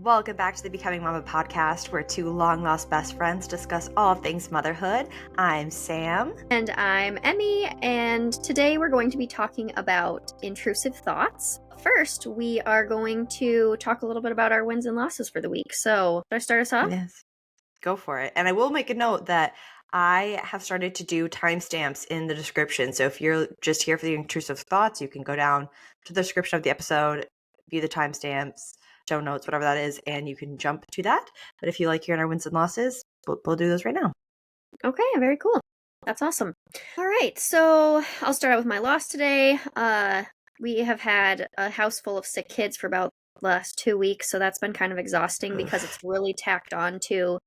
Welcome back to the Becoming Mama podcast, where two long-lost best friends discuss all things motherhood. I'm Sam. And I'm Emmy, and today we're going to be talking about intrusive thoughts. First, we are going to talk a little bit about our wins and losses for the week. So, should I start us off? Yes, go for it. And I will make a note that I have started to do timestamps in the description. So if you're just here for the intrusive thoughts, you can go down to the description of the episode, view the timestamps, show notes, whatever that is, and you can jump to that. But if you like hearing our wins and losses, we'll do those right now. Okay, very cool. That's awesome. All right, so I'll start out with my loss today. We have had a house full of sick kids for about the last 2 weeks, so that's been kind of exhausting because it's really tacked on to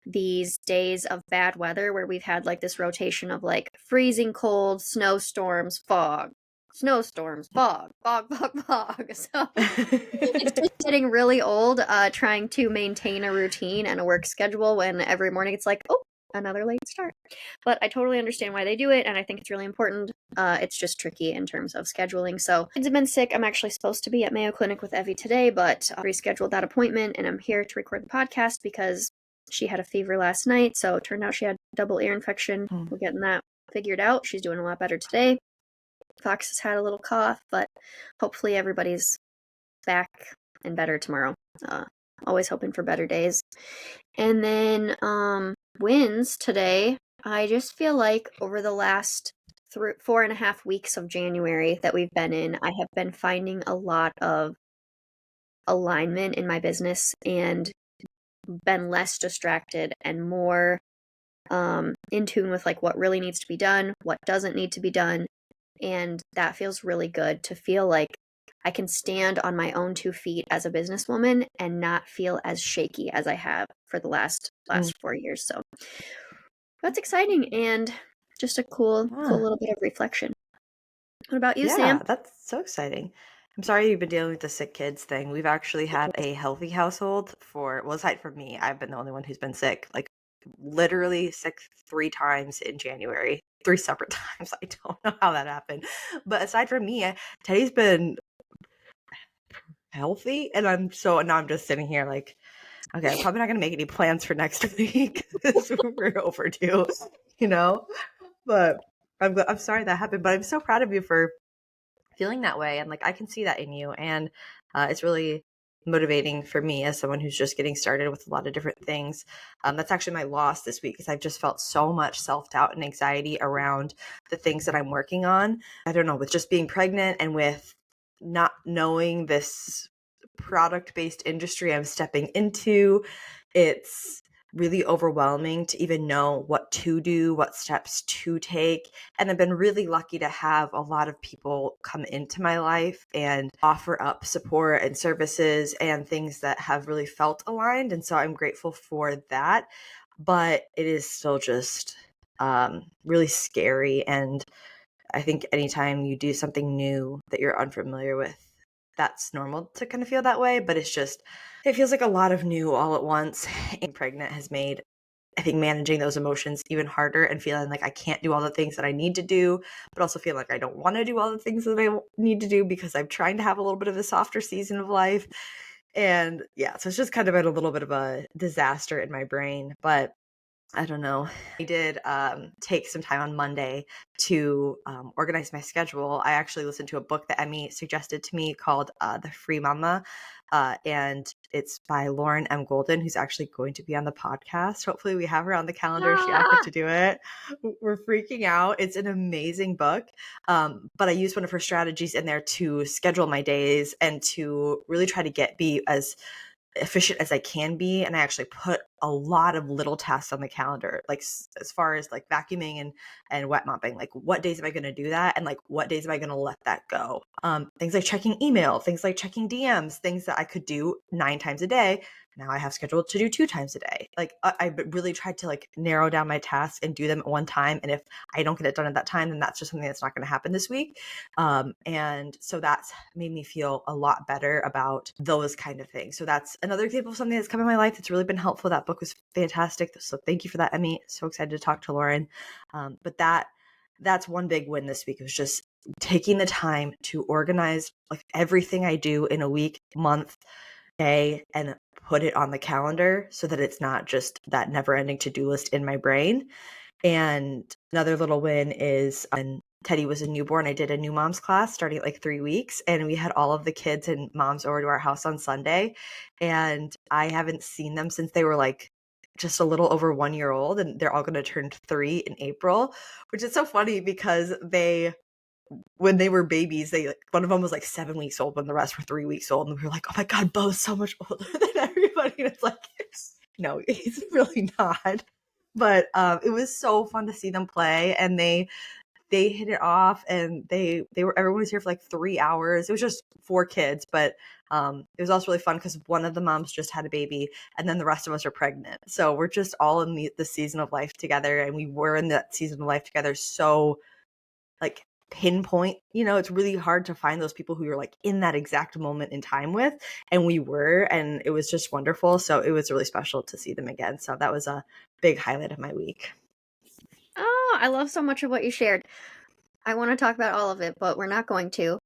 these days of bad weather where we've had like this rotation of like freezing cold, snowstorms, fog, snowstorms, fog, fog, fog, fog. So it's just getting really old trying to maintain a routine and a work schedule when every morning it's like, oh, another late start. But I totally understand why they do it, and I think it's really important. It's just tricky in terms of scheduling. So kids have been sick. I'm actually supposed to be at Mayo Clinic with Evie today, but I rescheduled that appointment, and I'm here to record the podcast because she had a fever last night, so it turned out she had double ear infection. We're getting that figured out. She's doing a lot better today. Fox has had a little cough, but hopefully everybody's back and better tomorrow. Always hoping for better days. And then wins today. I just feel like over the last 4.5 weeks of January that we've been in, I have been finding a lot of alignment in my business and been less distracted and more in tune with like what really needs to be done, what doesn't need to be done. And that feels really good to feel like I can stand on my own 2 feet as a businesswoman and not feel as shaky as I have for the last 4 years. So that's exciting and just a cool little bit of reflection. What about you, Sam? Yeah, that's so exciting. I'm sorry you've been dealing with the sick kids thing. We've actually had a healthy household aside from me, I've been the only one who's been sick. Like literally sick 3 times in January, 3 separate times. I don't know how that happened. But aside from me, Teddy's been healthy, and now I'm just sitting here like, okay, I'm probably not gonna make any plans for next week because we're overdue, you know? But I'm sorry that happened, but I'm so proud of you for feeling that way. And like, I can see that in you. And it's really motivating for me as someone who's just getting started with a lot of different things. That's actually my loss this week because I've just felt so much self-doubt and anxiety around the things that I'm working on. I don't know, with just being pregnant and with not knowing this product-based industry I'm stepping into, it's really overwhelming to even know what to do, what steps to take. And I've been really lucky to have a lot of people come into my life and offer up support and services and things that have really felt aligned. And so I'm grateful for that. But it is still just really scary. And I think anytime you do something new that you're unfamiliar with, that's normal to kind of feel that way, but it feels like a lot of new all at once. And pregnant has made, I think, managing those emotions even harder and feeling like I can't do all the things that I need to do, but also feel like I don't want to do all the things that I need to do because I'm trying to have a little bit of a softer season of life. And yeah, so it's just kind of been a little bit of a disaster in my brain, but I don't know. I did take some time on Monday to organize my schedule. I actually listened to a book that Emmy suggested to me called The Free Mama, and it's by Lauren M. Golden, who's actually going to be on the podcast. Hopefully we have her on the calendar. She offered to do it. We're freaking out. It's an amazing book, but I used one of her strategies in there to schedule my days and to really try to be as efficient as I can be. And I actually put a lot of little tasks on the calendar, like as far as like vacuuming and wet mopping, like what days am I going to do that? And like, what days am I going to let that go? Things like checking email, things like checking DMs, things that I could do 9 times a day. Now I have scheduled to do 2 times a day. Like I really tried to like narrow down my tasks and do them at one time. And if I don't get it done at that time, then that's just something that's not going to happen this week. And so that's made me feel a lot better about those kind of things. So that's another example of something that's come in my life that's really been helpful. That book was fantastic. So thank you for that, Emmy. So excited to talk to Lauren. But that's one big win this week. It was just taking the time to organize like everything I do in a week, month, day, and put it on the calendar so that it's not just that never-ending to-do list in my brain. And another little win is when Teddy was a newborn, I did a new mom's class starting at like 3 weeks, and we had all of the kids and moms over to our house on Sunday. And I haven't seen them since they were like just a little over 1 year old, and they're all going to turn 3 in April, which is so funny because when they were babies, one of them was like 7 weeks old when the rest were 3 weeks old, and we were like, oh my God, Bo's so much older than everybody. And it's like, no, he's really not. But it was so fun to see them play, and they hit it off, and everyone was here for like 3 hours. It was just 4 kids, but it was also really fun because one of the moms just had a baby, and then the rest of us are pregnant. So we're just all in the season of life together, and we were in that season of life together. So like pinpoint, it's really hard to find those people who you're like in that exact moment in time with, and we were, and it was just wonderful. So it was really special to see them again. So that was a big highlight of my week. Oh, I love so much of what you shared. I want to talk about all of it, but we're not going to.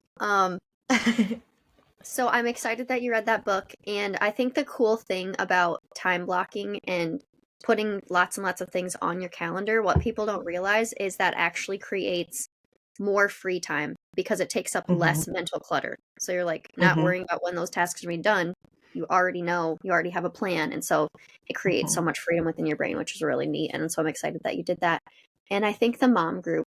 So I'm excited that you read that book, and I think the cool thing about time blocking and putting lots and lots of things on your calendar, what people don't realize is that actually creates more free time because it takes up less mental clutter. So you're like not worrying about when those tasks are being done. You already know, you already have a plan. And so it creates so much freedom within your brain, which is really neat. And so I'm excited that you did that. And I think the mom group,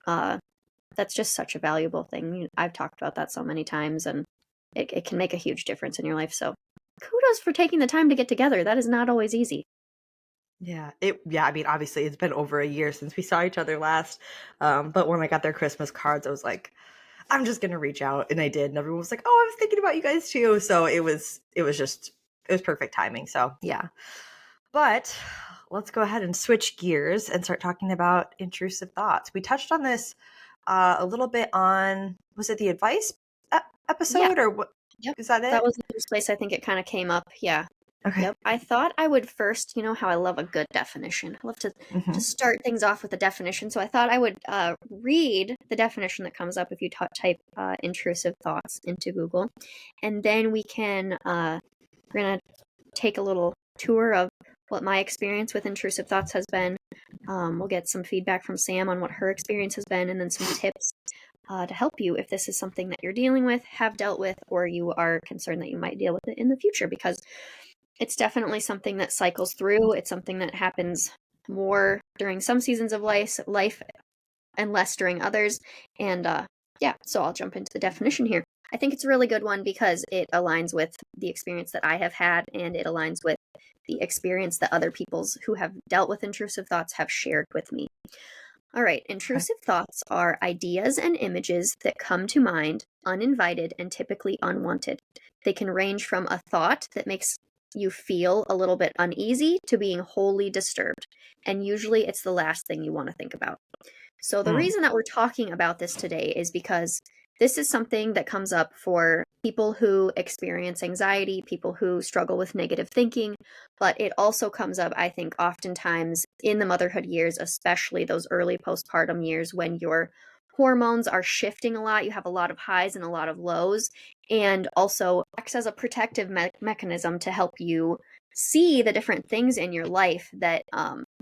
that's just such a valuable thing. I've talked about that so many times, and it can make a huge difference in your life. So kudos for taking the time to get together. That is not always easy. Yeah, I mean, obviously it's been over a year since we saw each other last. But when I got their Christmas cards, I was like, I'm just gonna reach out, and I did, and everyone was like, oh, I was thinking about you guys too. So it was perfect timing. So yeah. But let's go ahead and switch gears and start talking about intrusive thoughts. We touched on this a little bit on, was it the advice episode, or what? Yep. Is that it? That was the first place I think it kind of came up. Yeah. Okay. Yep. I thought I would first, you know how I love a good definition. I love to start things off with a definition. So I thought I would read the definition that comes up if you type intrusive thoughts into Google. And then we're going to take a little tour of what my experience with intrusive thoughts has been. We'll get some feedback from Sam on what her experience has been, and then some tips to help you if this is something that you're dealing with, have dealt with, or you are concerned that you might deal with it in the future, because it's definitely something that cycles through. It's something that happens more during some seasons of life and less during others. And so I'll jump into the definition here. I think it's a really good one because it aligns with the experience that I have had, and it aligns with the experience that other people's who have dealt with intrusive thoughts have shared with me. All right, intrusive thoughts are ideas and images that come to mind uninvited and typically unwanted. They can range from a thought that makes you feel a little bit uneasy to being wholly disturbed, and usually it's the last thing you want to think about. So the reason that we're talking about this today is because this is something that comes up for people who experience anxiety, people who struggle with negative thinking, but it also comes up, I think, oftentimes in the motherhood years, especially those early postpartum years when your hormones are shifting a lot. You have a lot of highs and a lot of lows, and also acts as a protective mechanism to help you see the different things in your life that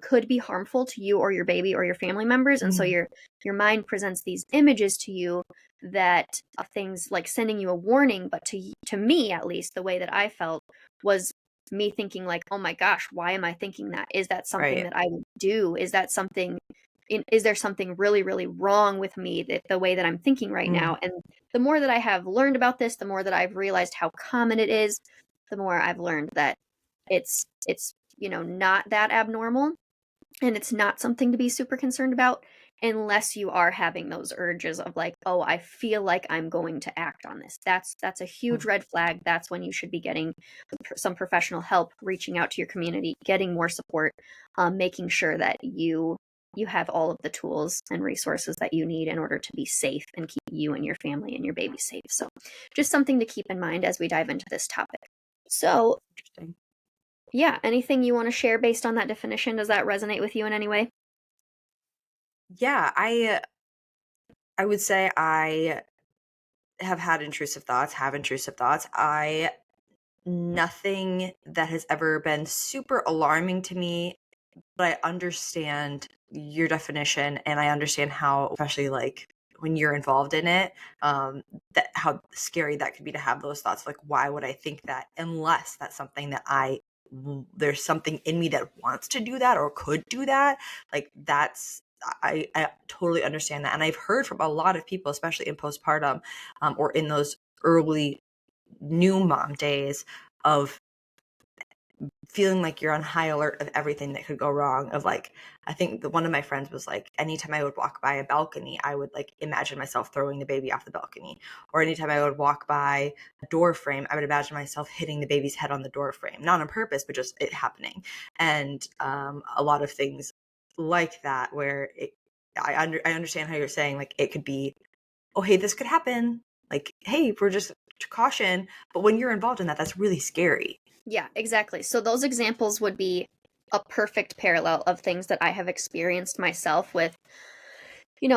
could be harmful to you or your baby or your family members. And so your mind presents these images to you that things like sending you a warning, but to me, at least, the way that I felt was me thinking like, oh my gosh, why am I thinking that? Is that something that I would do? Is there something really, really wrong with me, that the way that I'm thinking right now? And the more that I have learned about this, the more that I've realized how common it is, the more I've learned that it's not that abnormal, and it's not something to be super concerned about unless you are having those urges of like, oh, I feel like I'm going to act on this. That's a huge red flag. That's when you should be getting some professional help, reaching out to your community, getting more support, making sure that you have all of the tools and resources that you need in order to be safe and keep you and your family and your baby safe. So just something to keep in mind as we dive into this topic. So Interesting. Yeah, anything you want to share based on that definition? Does that resonate with you in any way? Yeah, I would say I have intrusive thoughts. I nothing that has ever been super alarming to me, but I understand your definition, and I understand how, especially like when you're involved in it, that how scary that could be to have those thoughts. Like, why would I think that unless that's something that there's something in me that wants to do that or could do that. Like I totally understand that. And I've heard from a lot of people, especially in postpartum, or in those early new mom days, of feeling like you're on high alert of everything that could go wrong. Of like, I think one of my friends was like, anytime I would walk by a balcony, I would like imagine myself throwing the baby off the balcony. Or anytime I would walk by a door frame, I would imagine myself hitting the baby's head on the door frame, not on purpose, but just it happening. And a lot of things like that, where I understand how you're saying, like, it could be, oh hey, this could happen, like, hey, we're just caution. But when you're involved in that, that's really scary. Yeah, exactly. So those examples would be a perfect parallel of things that I have experienced myself with,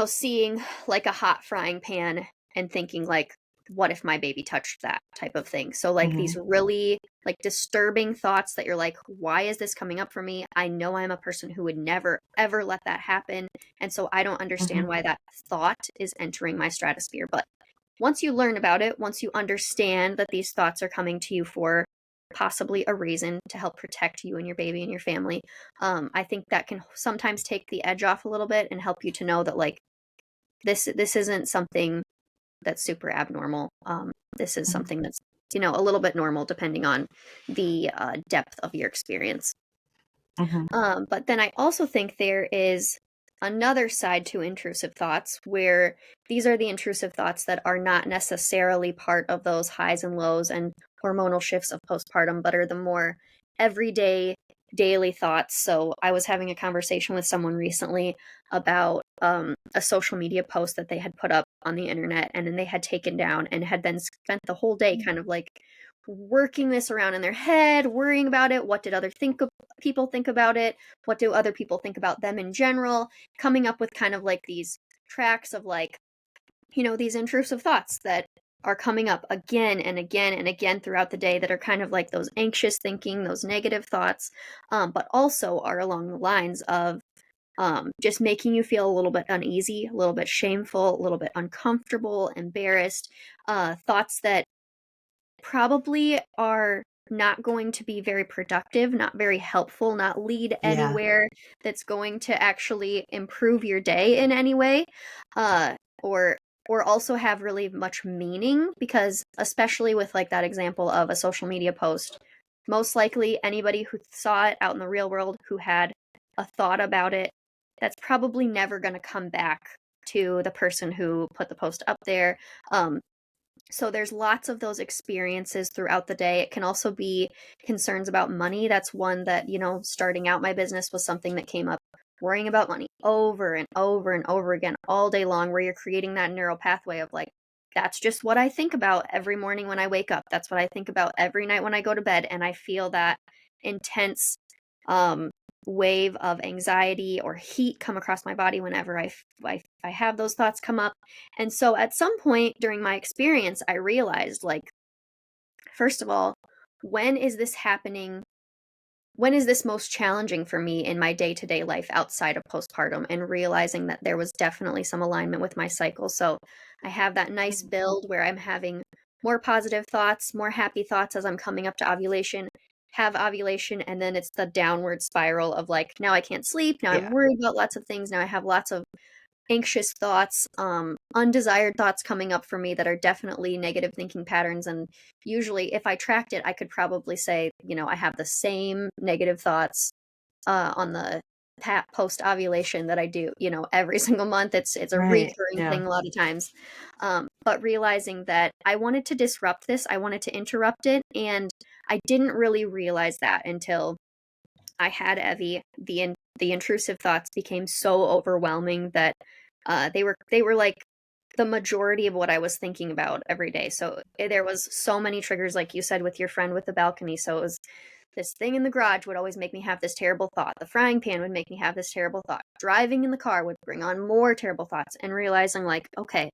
seeing like a hot frying pan and thinking like, what if my baby touched that type of thing. So like these really like disturbing thoughts that you're like, why is this coming up for me? I know I'm a person who would never ever let that happen. And so I don't understand why that thought is entering my stratosphere. But once you learn about it, once you understand that these thoughts are coming to you for possibly a reason to help protect you and your baby and your family, I think that can sometimes take the edge off a little bit and help you to know that like this isn't something that's super abnormal. This is something that's a little bit normal depending on the depth of your experience. But then I also think there is another side to intrusive thoughts where these are the intrusive thoughts that are not necessarily part of those highs and lows and hormonal shifts of postpartum, but are the more everyday, daily thoughts. So I was having a conversation with someone recently about a social media post that they had put up on the internet and then they had taken down and had then spent the whole day kind of like working this around in their head, worrying about it. What did other people think about it? What do other people think about them in general? Coming up with kind of like these tracks of like, these intrusive thoughts that are coming up again and again and again throughout the day that are kind of like those anxious thinking, those negative thoughts, but also are along the lines of just making you feel a little bit uneasy, a little bit shameful, a little bit uncomfortable, embarrassed, thoughts that probably are not going to be very productive, not very helpful, not lead Yeah. anywhere that's going to actually improve your day in any way, uh, or also have really much meaning, because especially with like that example of a social media post, most likely anybody who saw it out in the real world who had a thought about it, that's probably never going to come back to the person who put the post up there. So there's lots of those experiences throughout the day. It can also be concerns about money. That's one that, starting out my business was something that came up, worrying about money over and over and over again all day long, where you're creating that neural pathway of like, that's just what I think about every morning when I wake up. That's what I think about every night when I go to bed. And I feel that intense um, wave of anxiety or heat come across my body whenever I have those thoughts come up. And so at some point during my experience, I realized, like, first of all, when is this happening? When is this most challenging for me in my day-to-day life outside of postpartum? And realizing that there was definitely some alignment with my cycle. So I have that nice build where I'm having more positive thoughts, more happy thoughts as I'm coming up to ovulation, have ovulation, and then it's the downward spiral of like, now I can't sleep, now I'm Yeah. worried about lots of things, now I have lots of anxious thoughts, undesired thoughts coming up for me that are definitely negative thinking patterns. And usually, if I tracked it, I could probably say, I have the same negative thoughts on the post ovulation that I do, every single month. It's a Right. recurring Yeah. thing a lot of times. But realizing that I wanted to disrupt this, I wanted to interrupt it, and I didn't really realize that until I had Evie. The intrusive thoughts became so overwhelming that they were like the majority of what I was thinking about every day. So there was so many triggers, like you said, with your friend with the balcony. So it was this thing in the garage would always make me have this terrible thought. The frying pan would make me have this terrible thought. Driving in the car would bring on more terrible thoughts, and realizing like, okay,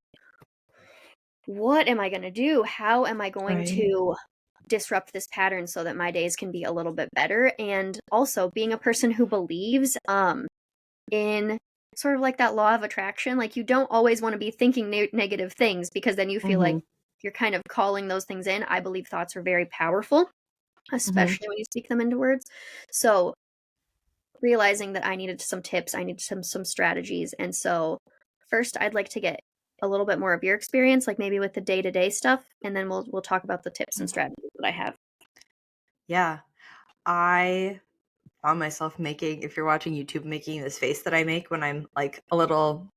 what am I going to do? How am I going Right. to disrupt this pattern so that my days can be a little bit better. And also being a person who believes in sort of like that law of attraction, like you don't always want to be thinking negative things, because then you feel like you're kind of calling those things in. I believe thoughts are very powerful, especially when you speak them into words. So realizing that I needed some tips, I needed some strategies. And so first I'd like to get a little bit more of your experience, like maybe with the day-to-day stuff, and then we'll talk about the tips and strategies that I have. Yeah. I found myself making, if you're watching YouTube, making this face that I make when I'm like a little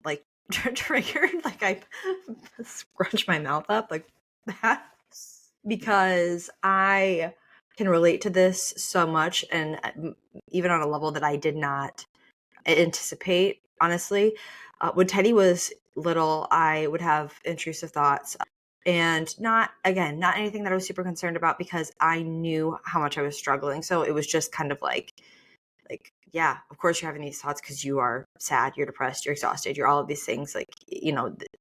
like triggered, like I scrunch my mouth up like that, because I can relate to this so much, and even on a level that I did not anticipate, honestly. When Teddy was little, I would have intrusive thoughts, and not anything that I was super concerned about, because I knew how much I was struggling. So it was just kind of like, yeah, of course you're having these thoughts because you are sad, you're depressed, you're exhausted, you're all of these things. Like,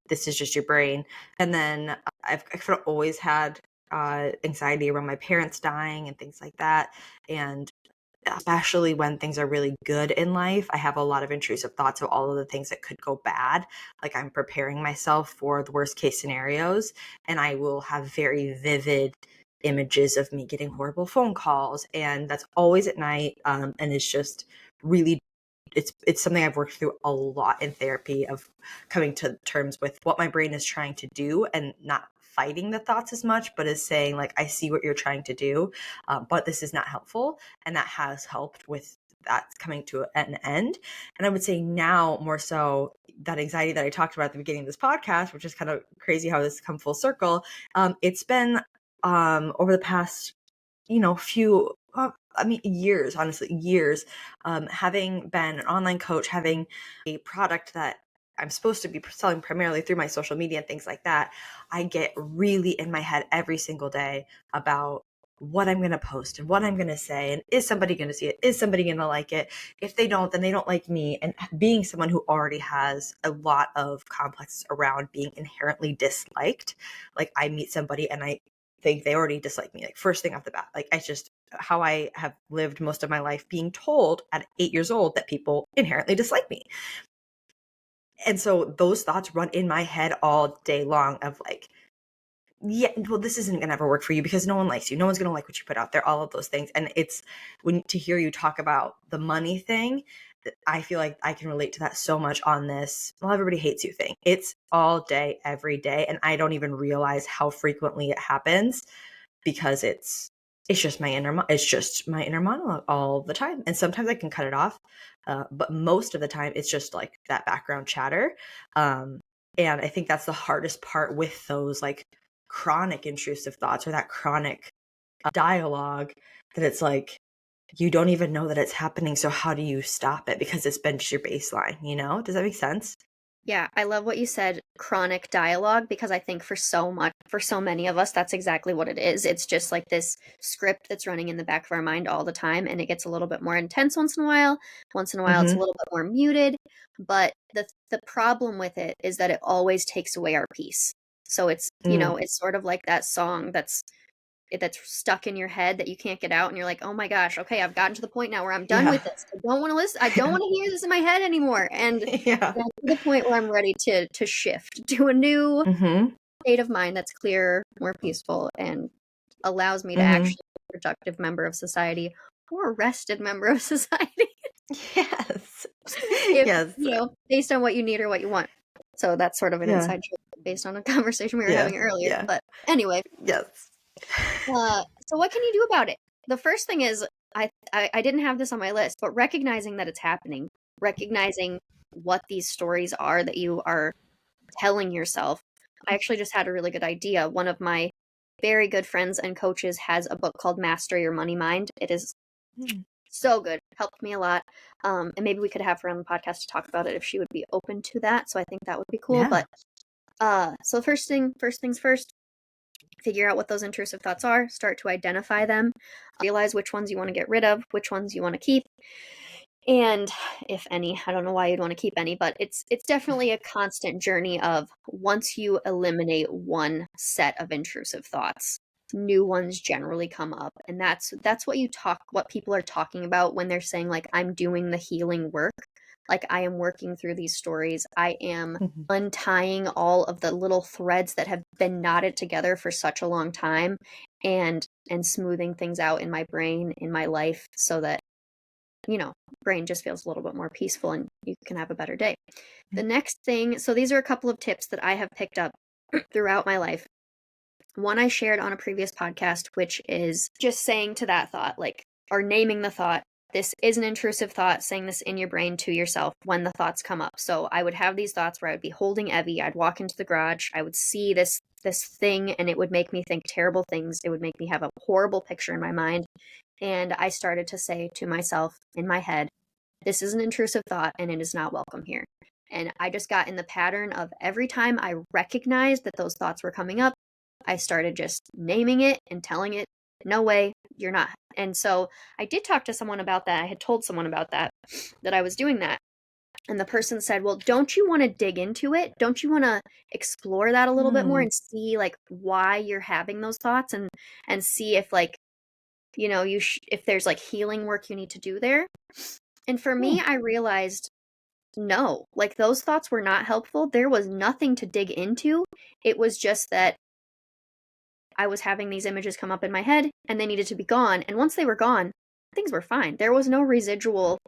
this is just your brain. And then I've kind of always had anxiety around my parents dying and things like that. And especially when things are really good in life, I have a lot of intrusive thoughts of all of the things that could go bad. Like, I'm preparing myself for the worst case scenarios, and I will have very vivid images of me getting horrible phone calls, and that's always at night. And it's just really, it's something I've worked through a lot in therapy, of coming to terms with what my brain is trying to do, and not fighting the thoughts as much, but is saying, like, I see what you're trying to do, but this is not helpful. And that has helped with that coming to an end. And I would say now more so, that anxiety that I talked about at the beginning of this podcast, which is kind of crazy how this come full circle. It's been over the past, few, years, honestly, years, having been an online coach, having a product that I'm supposed to be selling primarily through my social media and things like that. I get really in my head every single day about what I'm going to post and what I'm going to say. And is somebody going to see it? Is somebody going to like it? If they don't, then they don't like me. And being someone who already has a lot of complexes around being inherently disliked, like, I meet somebody and I think they already dislike me, like, first thing off the bat. Like, I just, how I have lived most of my life being told at 8 years old that people inherently dislike me. And so those thoughts run in my head all day long of like, yeah, well, this isn't going to ever work for you because no one likes you. No one's going to like what you put out there, all of those things. And it's, when to hear you talk about the money thing, I feel like I can relate to that so much on this, well, everybody hates you thing. It's all day, every day. And I don't even realize how frequently it happens, because it's just my inner monologue all the time. And sometimes I can cut it off, but most of the time it's just like that background chatter. And I think that's the hardest part with those like chronic intrusive thoughts, or that chronic dialogue, that it's like you don't even know that it's happening. So how do you stop it? Because it's been just your baseline, Does that make sense? Yeah, I love what you said, chronic dialogue, because I think for so many of us, that's exactly what it is. It's just like this script that's running in the back of our mind all the time, and it gets a little bit more intense once in a while. Once in a while, it's a little bit more muted. But the problem with it is that it always takes away our peace. So it's, it's sort of like that song that's stuck in your head that you can't get out, and you're like, oh my gosh, okay, I've gotten to the point now where I'm done with this. I don't want to listen. I don't want to hear this in my head anymore. And Yeah. to the point where I'm ready to shift to a new state of mind that's clearer, more peaceful, and allows me to actually be a productive member of society, or a rested member of society. Yes. If, Yes. based on what you need or what you want. So that's sort of an inside joke based on a conversation we were having earlier. Yeah. But anyway. Yes. So what can you do about it? The first thing is, I didn't have this on my list, but recognizing that it's happening, recognizing what these stories are that you are telling yourself. I actually just had a really good idea. One of my very good friends and coaches has a book called Master Your Money Mind. It is so good. Helped me a lot. And maybe we could have her on the podcast to talk about it if she would be open to that. So I think that would be cool. Yeah. But so first things first, figure out what those intrusive thoughts are, start to identify them, realize which ones you want to get rid of, which ones you want to keep. And if any, I don't know why you'd want to keep any, but it's definitely a constant journey of, once you eliminate one set of intrusive thoughts, new ones generally come up. And that's what people are talking about when they're saying like, I'm doing the healing work. Like, I am working through these stories. I am untying all of the little threads that have been knotted together for such a long time, and smoothing things out in my brain, in my life, so that, brain just feels a little bit more peaceful and you can have a better day. The next thing, so these are a couple of tips that I have picked up throughout my life. One I shared on a previous podcast, which is just saying to that thought, like, or naming the thought, this is an intrusive thought, saying this in your brain to yourself when the thoughts come up. So I would have these thoughts where I would be holding Evie, I'd walk into the garage, I would see this thing, and it would make me think terrible things. It would make me have a horrible picture in my mind. And I started to say to myself in my head, this is an intrusive thought and it is not welcome here. And I just got in the pattern of every time I recognized that those thoughts were coming up, I started just naming it and telling it, no way, you're not. And so I did talk to someone about that. I had told someone about that I was doing that. And the person said, well, don't you want to dig into it? Don't you want to explore that a little bit more and see like why you're having those thoughts, and see if like, if there's like healing work you need to do there. And for me, I realized, no, like those thoughts were not helpful. There was nothing to dig into. It was just that I was having these images come up in my head and they needed to be gone. And once they were gone, things were fine. There was no residual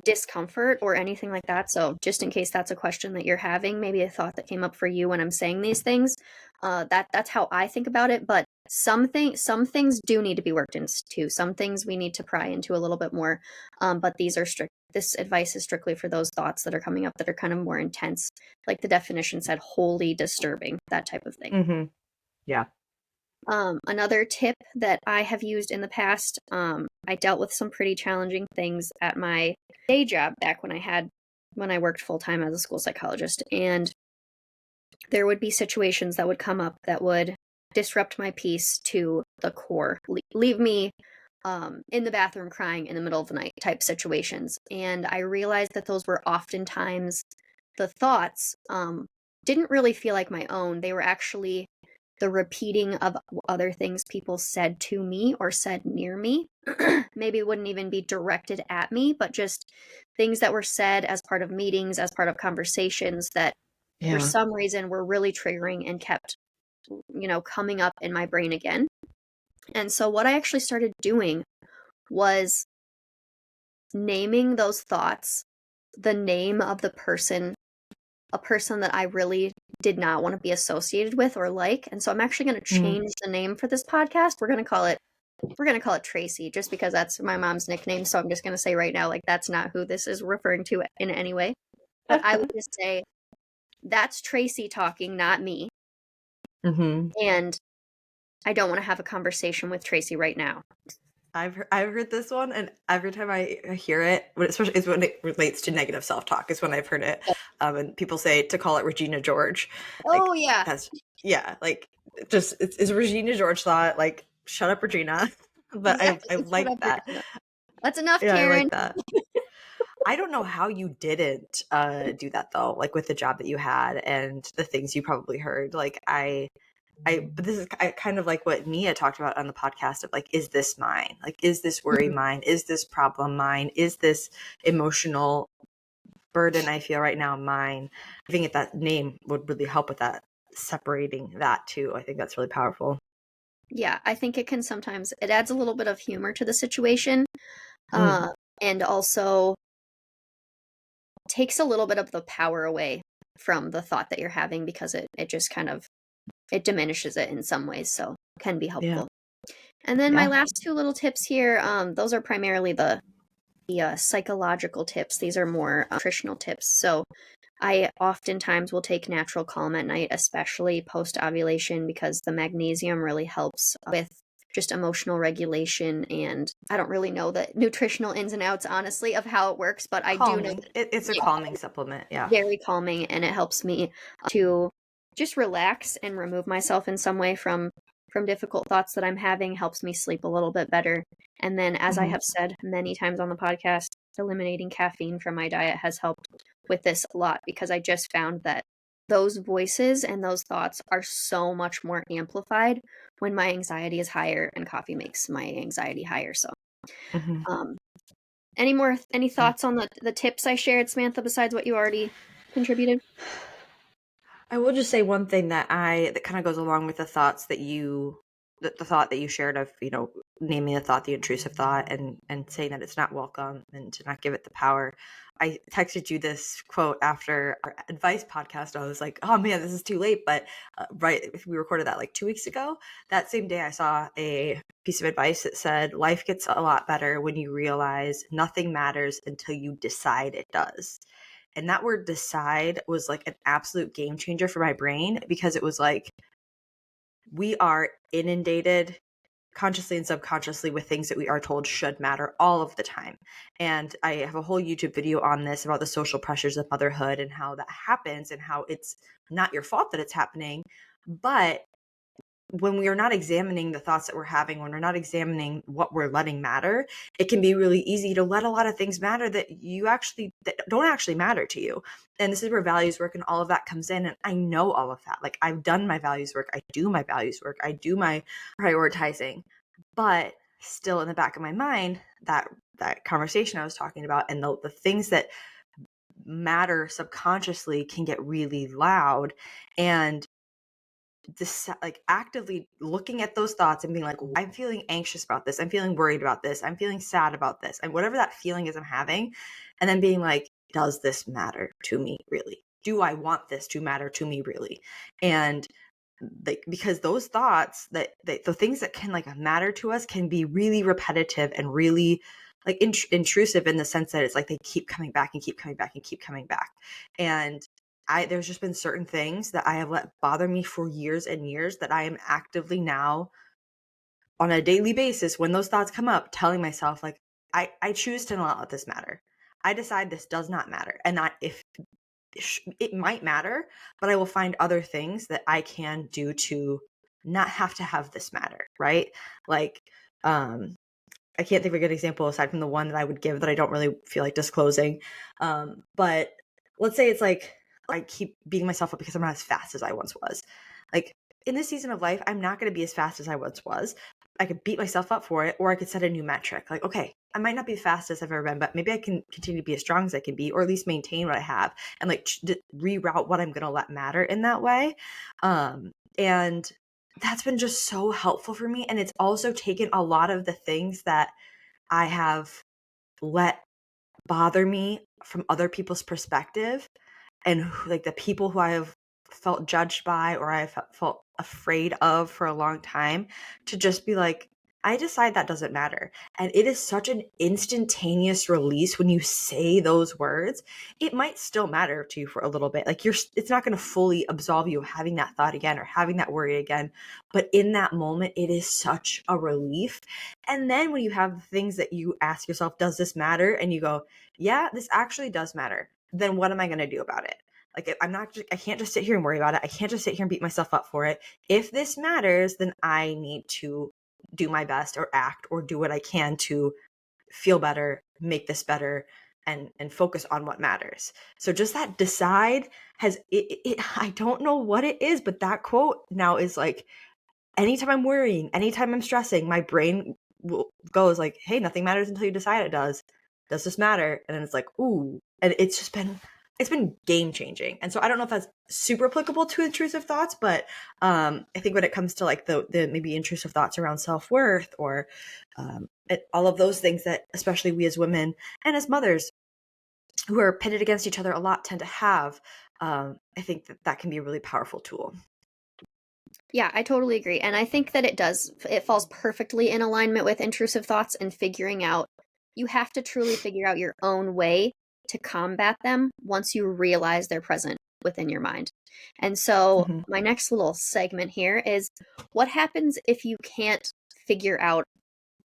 discomfort or anything like that. So just in case that's a question that you're having, maybe a thought that came up for you when I'm saying these things, that's how I think about it. But some things do need to be worked into. Some things we need to pry into a little bit more. But this advice is strictly for those thoughts that are coming up that are kind of more intense. Like the definition said, wholly disturbing, that type of thing. Yeah. Another tip that I have used in the past, I dealt with some pretty challenging things at my day job back when I worked full-time as a school psychologist, and there would be situations that would come up that would disrupt my peace to the core, leave me in the bathroom crying in the middle of the night type situations. And I realized that those were oftentimes the thoughts didn't really feel like my own. They were actually the repeating of other things people said to me or said near me. Maybe it wouldn't even be directed at me, but just things that were said as part of meetings, as part of conversations that for some reason were really triggering and kept, coming up in my brain again. And so what I actually started doing was naming those thoughts, the name of the person, a person that I really did not want to be associated with or like. And so I'm actually going to change the name for this podcast. We're going to call it Tracy, just because that's my mom's nickname. So I'm just going to say right now, like, that's not who this is referring to in any way. But I would just say, that's Tracy talking, not me. And I don't want to have a conversation with Tracy right now. I've heard this one, and every time I hear it, especially is when it relates to negative self-talk, is when I've heard it. And people say to call it Regina George. Oh, like, yeah. Like, just it's Regina George thought, like, shut up, Regina. But Exactly. I like that. Regina. That's enough, Yeah, Karen. I like that. I don't know how you didn't do that though, like with the job that you had and the things you probably heard. Like but this is kind of like what Mia talked about on the podcast of like, is this mine? Like, is this worry mine? Is this problem mine? Is this emotional burden I feel right now mine? I think that name would really help with that, separating that too. I think that's really powerful. Yeah, I think it adds a little bit of humor to the situation. And also takes a little bit of the power away from the thought that you're having, because it just kind of, it diminishes it in some ways, so can be helpful. And then my last two little tips here, those are primarily the psychological tips. These are more nutritional tips. So I oftentimes will take natural calm at night, especially post-ovulation, because the magnesium really helps with just emotional regulation. And I don't really know the nutritional ins and outs, honestly, of how it works, but I do know it's a calming supplement. Yeah. Very calming, and it helps me to just relax and remove myself in some way from difficult thoughts that I'm having, helps me sleep a little bit better. And then, as I have said many times on the podcast, eliminating caffeine from my diet has helped with this a lot, because I just found that those voices and those thoughts are so much more amplified when my anxiety is higher, and coffee makes my anxiety higher. So, Mhm. um, any thoughts on the tips I shared, Samantha, besides what you already contributed? I will just say one thing that kind of goes along with the thoughts that the thought that you shared of, naming the thought the intrusive thought, and saying that it's not welcome and to not give it the power. I texted you this quote after our advice podcast. I was like, oh man, this is too late. But right, we recorded that like 2 weeks ago. That same day, I saw a piece of advice that said, life gets a lot better when you realize nothing matters until you decide it does. And that word decide was like an absolute game changer for my brain, because it was like, we are inundated consciously and subconsciously with things that we are told should matter all of the time. And I have a whole YouTube video on this about the social pressures of motherhood and how that happens and how it's not your fault that it's happening. But when we are not examining the thoughts that we're having, when we're not examining what we're letting matter, it can be really easy to let a lot of things matter that don't actually matter to you. And this is where values work and all of that comes in. And I know all of that. Like, I've done my values work. I do my values work. I do my prioritizing. But still in the back of my mind, that conversation I was talking about and the things that matter subconsciously can get really loud. And like actively looking at those thoughts and being like, I'm feeling anxious about this, I'm feeling worried about this, I'm feeling sad about this, and whatever that feeling is I'm having, and then being like, does this matter to me really? Do I want this to matter to me really? And like, because those thoughts that the things that can like matter to us can be really repetitive and really like intrusive, in the sense that it's like they keep coming back and keep coming back and keep coming back. And there's just been certain things that I have let bother me for years and years that I am actively now on a daily basis, when those thoughts come up, telling myself like, I choose to not let this matter. I decide this does not matter. And that if it might matter, but I will find other things that I can do to not have to have this matter. Right. Like, I can't think of a good example aside from the one that I would give that I don't really feel like disclosing. But let's say it's like, I keep beating myself up because I'm not as fast as I once was. Like, in this season of life, I'm not going to be as fast as I once was. I could beat myself up for it, or I could set a new metric. Like, okay, I might not be the fastest I've ever been, but maybe I can continue to be as strong as I can be, or at least maintain what I have, and like reroute what I'm going to let matter in that way. And that's been just so helpful for me. And it's also taken a lot of the things that I have let bother me from other people's perspective, and like the people who I have felt judged by, or I have felt afraid of for a long time, to just be like, I decide that doesn't matter. And it is such an instantaneous release when you say those words. It might still matter to you for a little bit. Like, it's not going to fully absolve you of having that thought again or having that worry again. But in that moment, it is such a relief. And then when you have things that you ask yourself, does this matter? And you go, yeah, this actually does matter. Then what am I going to do about it? Like, I can't just sit here and worry about it. I can't just sit here and beat myself up for it. If this matters, then I need to do my best, or act, or do what I can to feel better, make this better, and focus on what matters. So just that decide I don't know what it is, but that quote now is like, anytime I'm worrying, anytime I'm stressing, my brain goes like, hey, nothing matters until you decide it does. Does this matter? And then it's like, ooh. And it's been game changing. And so I don't know if that's super applicable to intrusive thoughts, but I think when it comes to like the maybe intrusive thoughts around self-worth, or all of those things that especially we as women and as mothers who are pitted against each other a lot tend to have, I think that can be a really powerful tool. Yeah, I totally agree. And I think that it falls perfectly in alignment with intrusive thoughts, and figuring out, you have to truly figure out your own way to combat them once you realize they're present within your mind. And so, Mm-hmm. my next little segment here is, what happens if you can't figure out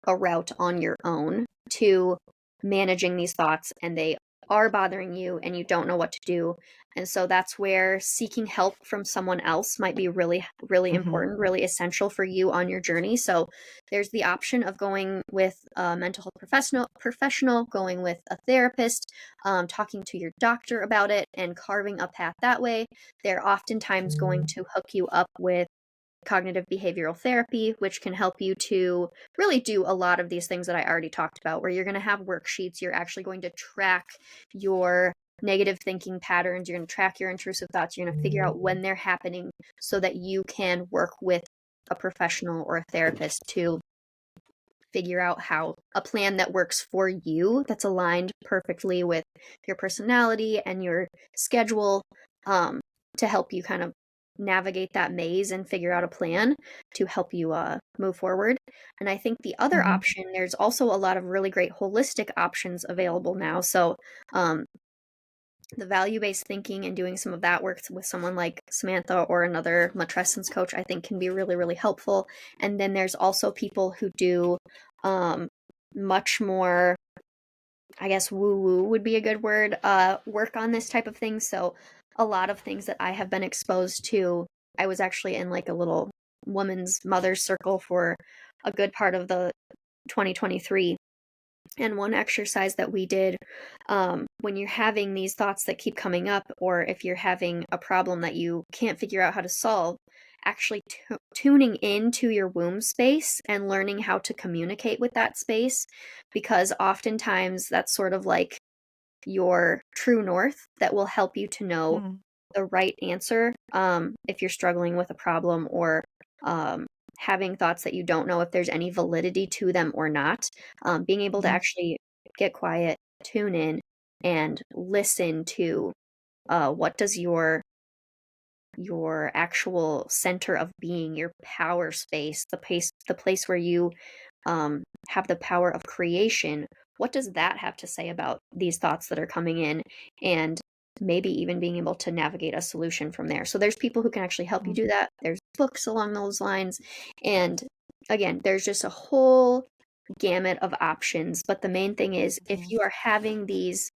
a route on your own to managing these thoughts, and they are bothering you and you don't know what to do. And so that's where seeking help from someone else might be really, really important, really essential for you on your journey. So there's the option of going with a mental health professional, going with a therapist, talking to your doctor about it and carving a path that way. They're oftentimes going to hook you up with cognitive behavioral therapy, which can help you to really do a lot of these things that I already talked about, where you're going to have worksheets. You're actually going to track your negative thinking patterns. You're going to track your intrusive thoughts. You're going to figure out when they're happening so that you can work with a professional or a therapist to figure out how a plan that works for you, that's aligned perfectly with your personality and your schedule, to help you kind of navigate that maze and figure out a plan to help you move forward. And I think the other option, there's also a lot of really great holistic options available now. So the value-based thinking and doing some of that work with someone like Samantha or another matrescence coach, I think can be really, really helpful. And then there's also people who do much more, I guess woo-woo would be a good word, work on this type of thing. So a lot of things that I have been exposed to, I was actually in like a little women's mother's circle for a good part of the 2023. And one exercise that we did, when you're having these thoughts that keep coming up, or if you're having a problem that you can't figure out how to solve, actually tuning into your womb space and learning how to communicate with that space, because oftentimes that's sort of like your true north that will help you to know the right answer if you're struggling with a problem or having thoughts that you don't know if there's any validity to them or not. Being able to actually get quiet, tune in, and listen to what does your actual center of being, your power space, the place where you have the power of creation, what does that have to say about these thoughts that are coming in, and maybe even being able to navigate a solution from there. So there's people who can actually help you do that. There's books along those lines. And again, there's just a whole gamut of options. But the main thing is, if you are having these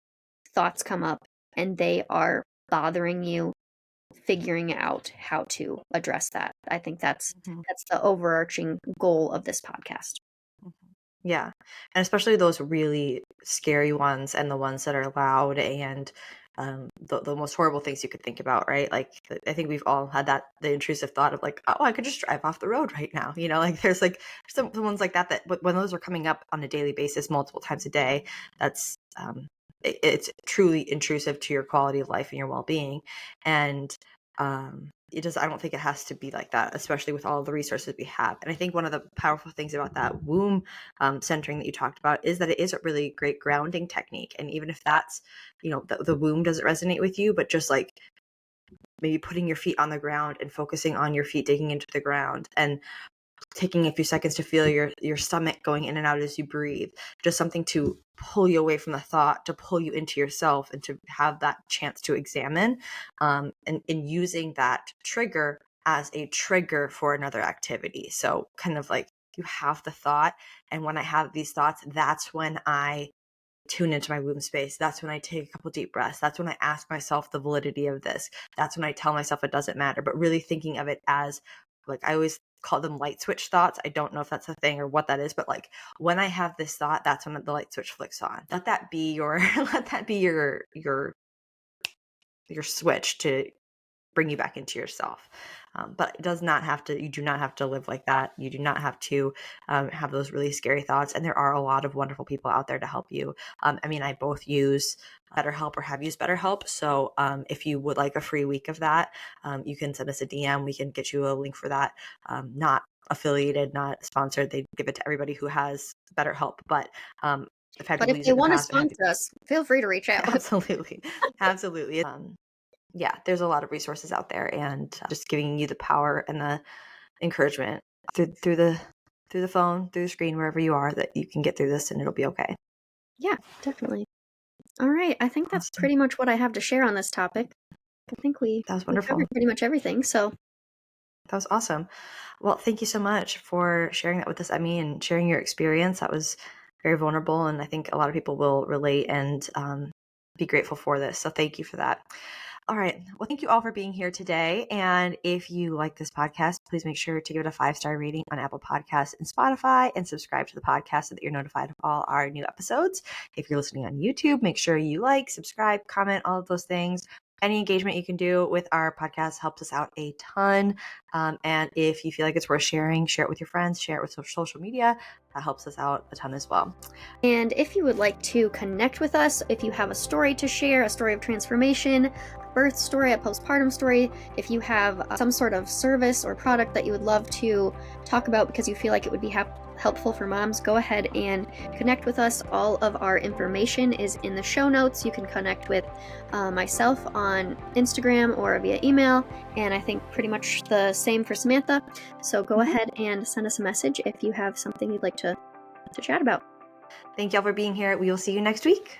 thoughts come up and they are bothering you, figuring out how to address that. I think that's the overarching goal of this podcast. Yeah. And especially those really scary ones and the ones that are loud and the most horrible things you could think about, right? Like, I think we've all had the intrusive thought of like, oh, I could just drive off the road right now. You know, like there's like some ones like that when those are coming up on a daily basis, multiple times a day, that's, it's truly intrusive to your quality of life and your well-being. And I don't think it has to be like that, especially with all the resources we have. And I think one of the powerful things about that womb centering that you talked about is that it is a really great grounding technique. And even if that's, the womb doesn't resonate with you, but just like maybe putting your feet on the ground and focusing on your feet digging into the ground and taking a few seconds to feel your stomach going in and out as you breathe, just something to pull you away from the thought, to pull you into yourself and to have that chance to examine, and using that trigger as a trigger for another activity. So kind of like you have the thought, and when I have these thoughts, that's when I tune into my womb space. That's when I take a couple deep breaths. That's when I ask myself the validity of this. That's when I tell myself it doesn't matter, but really thinking of it as, like, I always call them light switch thoughts. I don't know if that's a thing or what that is, but like when I have this thought, that's when the light switch flicks on. Let that be your your switch to bring you back into yourself. But it does not have to, you do not have to live like that. You do not have to have those really scary thoughts. And there are a lot of wonderful people out there to help you. I both use BetterHelp or have used BetterHelp. So if you would like a free week of that, you can send us a DM. We can get you a link for that. Not affiliated, not sponsored. They give it to everybody who has BetterHelp. But I've had But people if use they it in the want to past. sponsor us, feel free to reach out. Absolutely. Absolutely. Yeah, there's a lot of resources out there, and just giving you the power and the encouragement through the phone, through the screen, wherever you are, that you can get through this and it'll be okay. Yeah, definitely. All right. I think that's Awesome. pretty much what I have to share on this topic. I think we That was wonderful. covered pretty much everything. So That was awesome. Well, thank you so much for sharing that with us, Emmy, and sharing your experience. That was very vulnerable, and I think a lot of people will relate and be grateful for this. So thank you for that. All right. Well, thank you all for being here today. And if you like this podcast, please make sure to give it a 5-star rating on Apple Podcasts and Spotify, and subscribe to the podcast so that you're notified of all our new episodes. If you're listening on YouTube, make sure you like, subscribe, comment, all of those things. Any engagement you can do with our podcast helps us out a ton. And if you feel like it's worth sharing, share it with your friends, share it with social media. That helps us out a ton as well. And if you would like to connect with us, if you have a story to share, a story of transformation, a birth story, a postpartum story, if you have some sort of service or product that you would love to talk about because you feel like it would be helpful for moms, go ahead and connect with us. All of our information is in the show notes. You can connect with myself on Instagram or via email, and I think pretty much the same for Samantha. So go ahead and send us a message if you have something you'd like to chat about. Thank y'all for being here. We will see you next week.